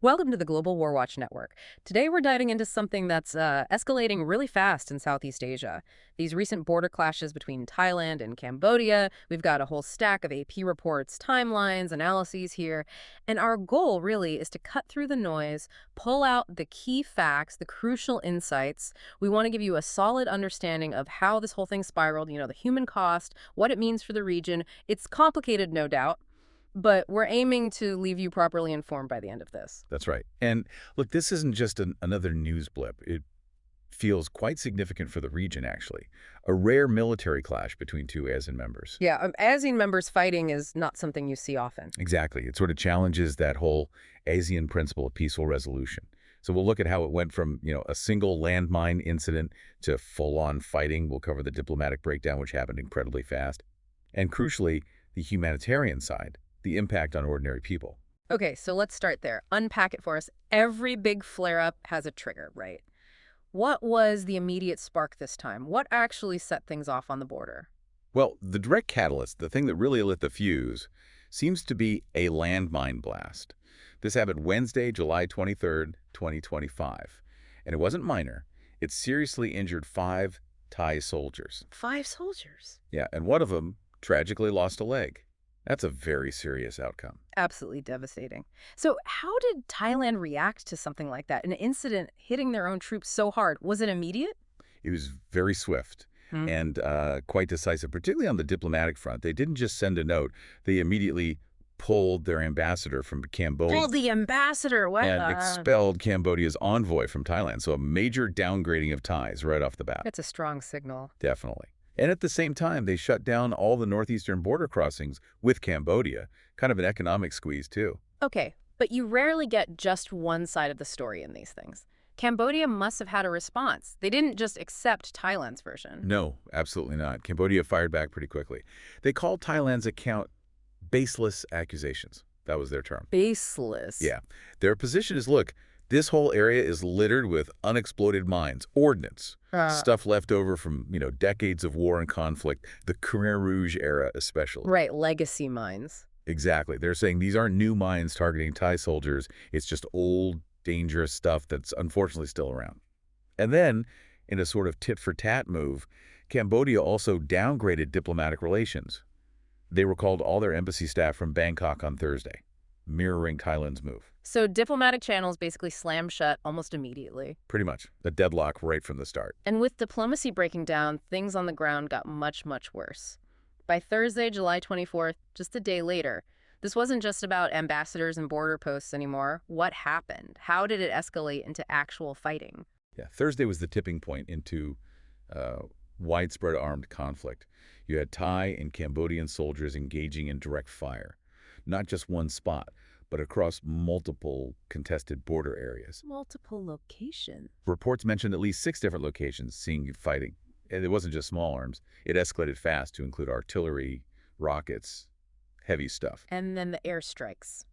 Welcome to the Global WarWatch Network. Today we're diving into something that's escalating really fast in Southeast Asia. These recent border clashes between Thailand and Cambodia. We've got a whole stack of AP reports, timelines, analyses here. And our goal really is to cut through the noise, pull out the key facts, the crucial insights. We want to give you a solid understanding of how this whole thing spiraled, the human cost, what it means for the region. It's complicated, no doubt. But we're aiming to leave you properly informed by the end of this. That's right. And look, this isn't just another news blip. It feels quite significant for the region, actually. A rare military clash between two ASEAN members. Yeah, ASEAN members fighting is not something you see often. Exactly. It sort of challenges that whole ASEAN principle of peaceful resolution. So we'll look at how it went from, a single landmine incident to full-on fighting. We'll cover the diplomatic breakdown, which happened incredibly fast. And crucially, the humanitarian side, the impact on ordinary people. Okay, so let's start there. Unpack it for us. Every big flare-up has a trigger, right? What was the immediate spark this time? What actually set things off on the border? Well, the direct catalyst, the thing that really lit the fuse, seems to be a landmine blast. This happened Wednesday, July 23rd, 2025. And it wasn't minor. It seriously injured 5 Thai soldiers. 5 soldiers? Yeah, and one of them tragically lost a leg. That's a very serious outcome. Absolutely devastating. So how did Thailand react to something like that? An incident hitting their own troops so hard. Was it immediate? It was very swift and quite decisive, particularly on the diplomatic front. They didn't just send a note. They immediately pulled their ambassador from Cambodia. Pulled the ambassador? What? And expelled Cambodia's envoy from Thailand. So a major downgrading of ties right off the bat. That's a strong signal. Definitely. And at the same time, they shut down all the northeastern border crossings with Cambodia. Kind of an economic squeeze, too. Okay, but you rarely get just one side of the story in these things. Cambodia must have had a response. They didn't just accept Thailand's version. No, absolutely not. Cambodia fired back pretty quickly. They called Thailand's account baseless accusations. That was their term. Baseless? Yeah. Their position is, look, this whole area is littered with unexploded mines, ordnance, stuff left over from, decades of war and conflict, the Khmer Rouge era especially. Right, legacy mines. Exactly. They're saying these aren't new mines targeting Thai soldiers. It's just old, dangerous stuff that's unfortunately still around. And then, in a sort of tit-for-tat move, Cambodia also downgraded diplomatic relations. They recalled all their embassy staff from Bangkok on Thursday, mirroring Thailand's move. So diplomatic channels basically slammed shut almost immediately. Pretty much. A deadlock right from the start. And with diplomacy breaking down, things on the ground got much, much worse. By Thursday, July 24th, just a day later, this wasn't just about ambassadors and border posts anymore. What happened? How did it escalate into actual fighting? Yeah, Thursday was the tipping point into widespread armed conflict. You had Thai and Cambodian soldiers engaging in direct fire. Not just one spot, but across multiple contested border areas. Multiple locations. Reports mentioned at least 6 different locations seeing fighting. And it wasn't just small arms. It escalated fast to include artillery, rockets, heavy stuff. And then the airstrikes.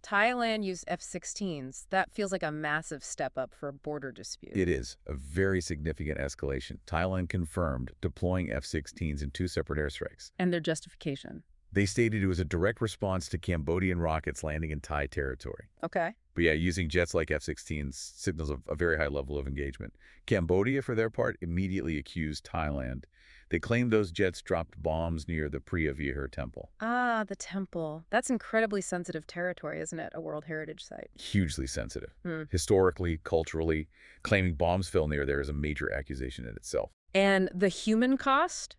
Thailand used F-16s. That feels like a massive step up for a border dispute. It is a very significant escalation. Thailand confirmed deploying F-16s in 2 separate airstrikes. And their justification. They stated it was a direct response to Cambodian rockets landing in Thai territory. Okay. But yeah, using jets like F-16s signals a very high level of engagement. Cambodia, for their part, immediately accused Thailand. They claimed those jets dropped bombs near the Preah Vihear temple. Ah, the temple. That's incredibly sensitive territory, isn't it? A World Heritage Site. Hugely sensitive. Historically, culturally, claiming bombs fell near there is a major accusation in itself. And the human cost?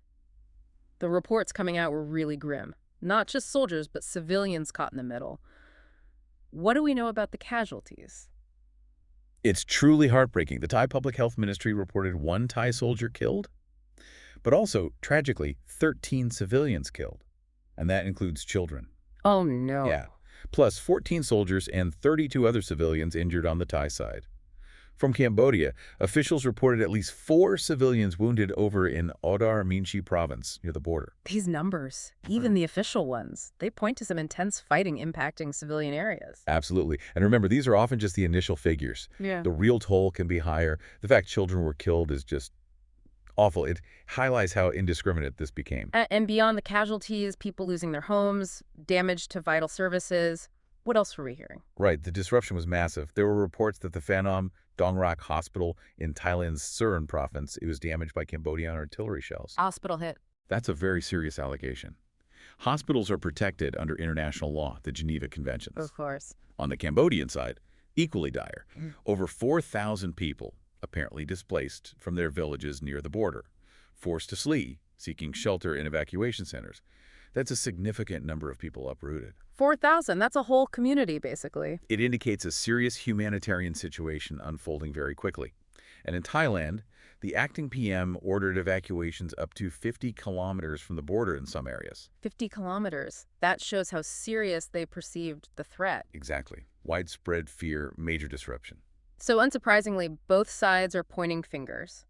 The reports coming out were really grim. Not just soldiers, but civilians caught in the middle. What do we know about the casualties? It's truly heartbreaking. The Thai Public Health Ministry reported 1 Thai soldier killed, but also, tragically, 13 civilians killed. And that includes children. Oh, no. Yeah. Plus 14 soldiers and 32 other civilians injured on the Thai side. From Cambodia, officials reported at least 4 civilians wounded over in Odar Minchi province near the border. These numbers, even the official ones, they point to some intense fighting impacting civilian areas. Absolutely. And remember, these are often just the initial figures. Yeah. The real toll can be higher. The fact children were killed is just awful. It highlights how indiscriminate this became. And beyond the casualties, people losing their homes, damage to vital services, What else were we hearing? Right, the disruption was massive. There were reports that the Phanom Dong Rak Hospital in Thailand's Surin province, it was damaged by Cambodian artillery shells. Hospital hit. That's a very serious allegation. Hospitals are protected under international law, the Geneva Conventions. Of course. On the Cambodian side, equally dire. Over 4,000 people apparently displaced from their villages near the border, forced to flee, seeking shelter in evacuation centers. That's a significant number of people uprooted. 4,000. That's a whole community, basically. It indicates a serious humanitarian situation unfolding very quickly. And in Thailand, the acting PM ordered evacuations up to 50 kilometers from the border in some areas. 50 kilometers. That shows how serious they perceived the threat. Exactly. Widespread fear, major disruption. So unsurprisingly, both sides are pointing fingers,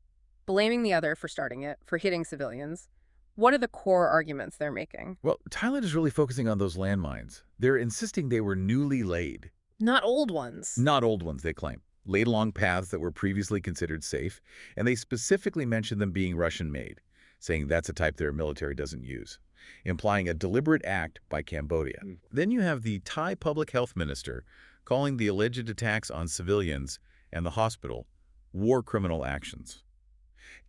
blaming the other for starting it, for hitting civilians. What are the core arguments they're making? Well, Thailand is really focusing on those landmines. They're insisting they were newly laid. Not old ones. Not old ones, they claim. Laid along paths that were previously considered safe, and they specifically mention them being Russian-made, saying that's a type their military doesn't use, implying a deliberate act by Cambodia. Then you have the Thai public health minister calling the alleged attacks on civilians and the hospital war criminal actions,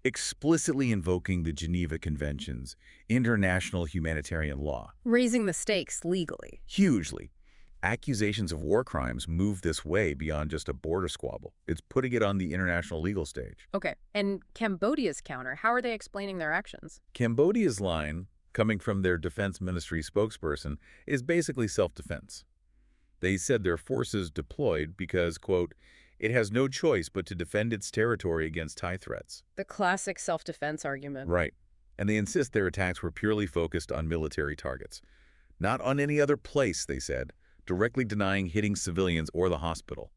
explicitly invoking the Geneva Conventions, international humanitarian law. Raising the stakes legally. Hugely. Accusations of war crimes move this way beyond just a border squabble. It's putting it on the international legal stage. Okay, and Cambodia's counter, how are they explaining their actions? Cambodia's line, coming from their defense ministry spokesperson, is basically self-defense. They said their forces deployed because, quote, it has no choice but to defend its territory against Thai threats. The classic self-defense argument. Right. And they insist their attacks were purely focused on military targets. Not on any other place, they said, directly denying hitting civilians or the hospital.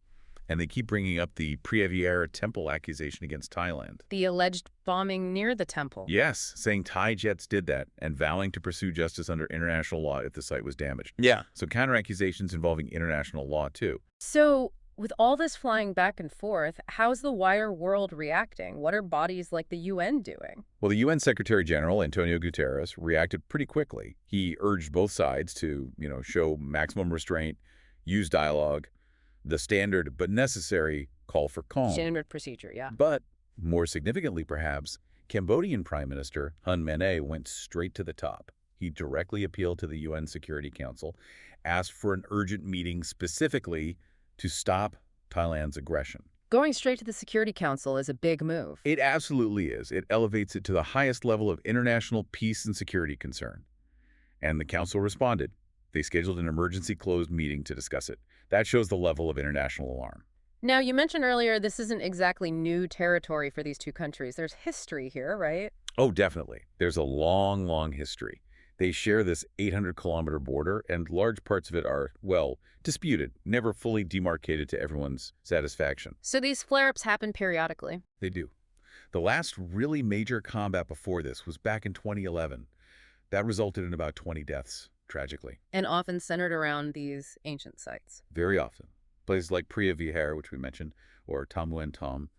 And they keep bringing up the Preah temple accusation against Thailand. The alleged bombing near the temple. Yes, saying Thai jets did that and vowing to pursue justice under international law if the site was damaged. Yeah. So counter-accusations involving international law, too. So, with all this flying back and forth, how's the wider world reacting? What are bodies like the UN doing? Well, the UN Secretary General, Antonio Guterres, reacted pretty quickly. He urged both sides to, show maximum restraint, use dialogue, the standard but necessary call for calm. Standard procedure, yeah. But, more significantly perhaps, Cambodian Prime Minister Hun Manet went straight to the top. He directly appealed to the UN Security Council, asked for an urgent meeting specifically to stop Thailand's aggression. Going straight to the Security Council is a big move. It absolutely is. It elevates it to the highest level of international peace and security concern. And the Council responded. They scheduled an emergency closed meeting to discuss it. That shows the level of international alarm. Now, you mentioned earlier this isn't exactly new territory for these two countries. There's history here, right? Oh, definitely. There's a long, long history. They share this 800-kilometer border, and large parts of it are, well, disputed, never fully demarcated to everyone's satisfaction. So these flare-ups happen periodically. They do. The last really major combat before this was back in 2011. That resulted in about 20 deaths, tragically. And often centered around these ancient sites. Very often. Places like Preah Vihear, which we mentioned, or Tamuen Tom.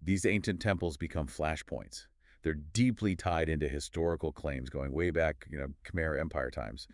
These ancient temples become flashpoints. They're deeply tied into historical claims going way back, Khmer Empire times.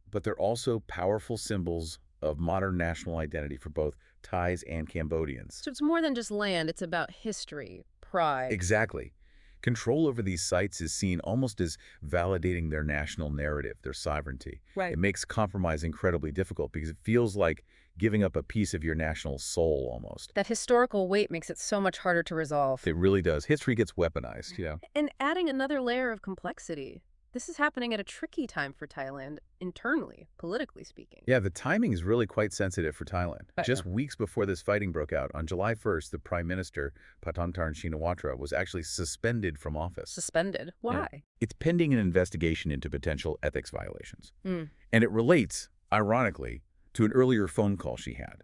But they're also powerful symbols of modern national identity for both Thais and Cambodians. So it's more than just land. It's about history, pride. Exactly. Control over these sites is seen almost as validating their national narrative, their sovereignty. Right. It makes compromise incredibly difficult because it feels like giving up a piece of your national soul almost. That historical weight makes it so much harder to resolve. It really does. History gets weaponized, And adding another layer of complexity. This is happening at a tricky time for Thailand, internally, politically speaking. Yeah, the timing is really quite sensitive for Thailand. Right. Just weeks before this fighting broke out, on July 1st, the Prime Minister, Patontarn Shinawatra, was actually suspended from office. Suspended? Why? Yeah. It's pending an investigation into potential ethics violations. Mm. And it relates, ironically, to an earlier phone call she had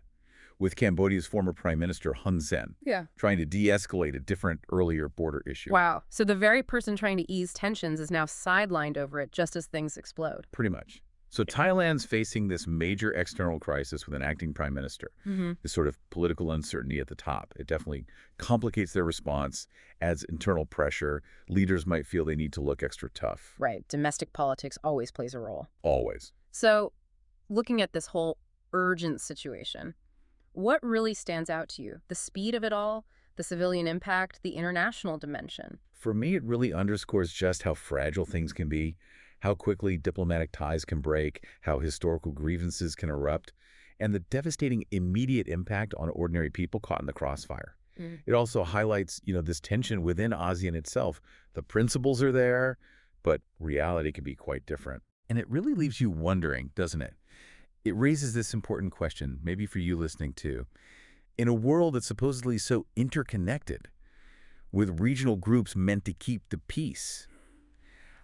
with Cambodia's former Prime Minister Hun Sen, Yeah. trying to de-escalate a different earlier border issue. Wow. So the very person trying to ease tensions is now sidelined over it just as things explode. Pretty much. So Thailand's facing this major external crisis with an acting prime minister. This sort of political uncertainty at the top. It definitely complicates their response, adds internal pressure. Leaders might feel they need to look extra tough. Right. Domestic politics always plays a role. Always. So Looking at this whole urgent situation, what really stands out to you? The speed of it all, the civilian impact, the international dimension? For me, it really underscores just how fragile things can be, how quickly diplomatic ties can break, how historical grievances can erupt, and the devastating immediate impact on ordinary people caught in the crossfire. Mm. It also highlights, this tension within ASEAN itself. The principles are there, but reality can be quite different. And it really leaves you wondering, doesn't it? It raises this important question, maybe for you listening too. In a world that's supposedly so interconnected, with regional groups meant to keep the peace,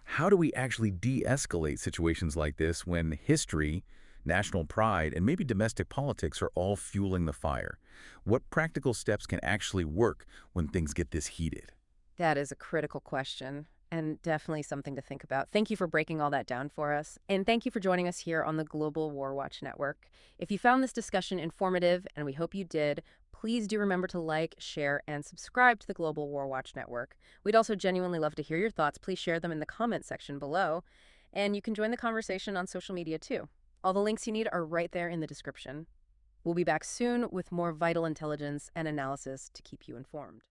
how do we actually de-escalate situations like this when history, national pride, and maybe domestic politics are all fueling the fire? What practical steps can actually work when things get this heated? That is a critical question and definitely something to think about. Thank you for breaking all that down for us. And thank you for joining us here on the Global WarWatch Network. If you found this discussion informative, and we hope you did, please do remember to like, share, and subscribe to the Global WarWatch Network. We'd also genuinely love to hear your thoughts. Please share them in the comment section below. And you can join the conversation on social media too. All the links you need are right there in the description. We'll be back soon with more vital intelligence and analysis to keep you informed.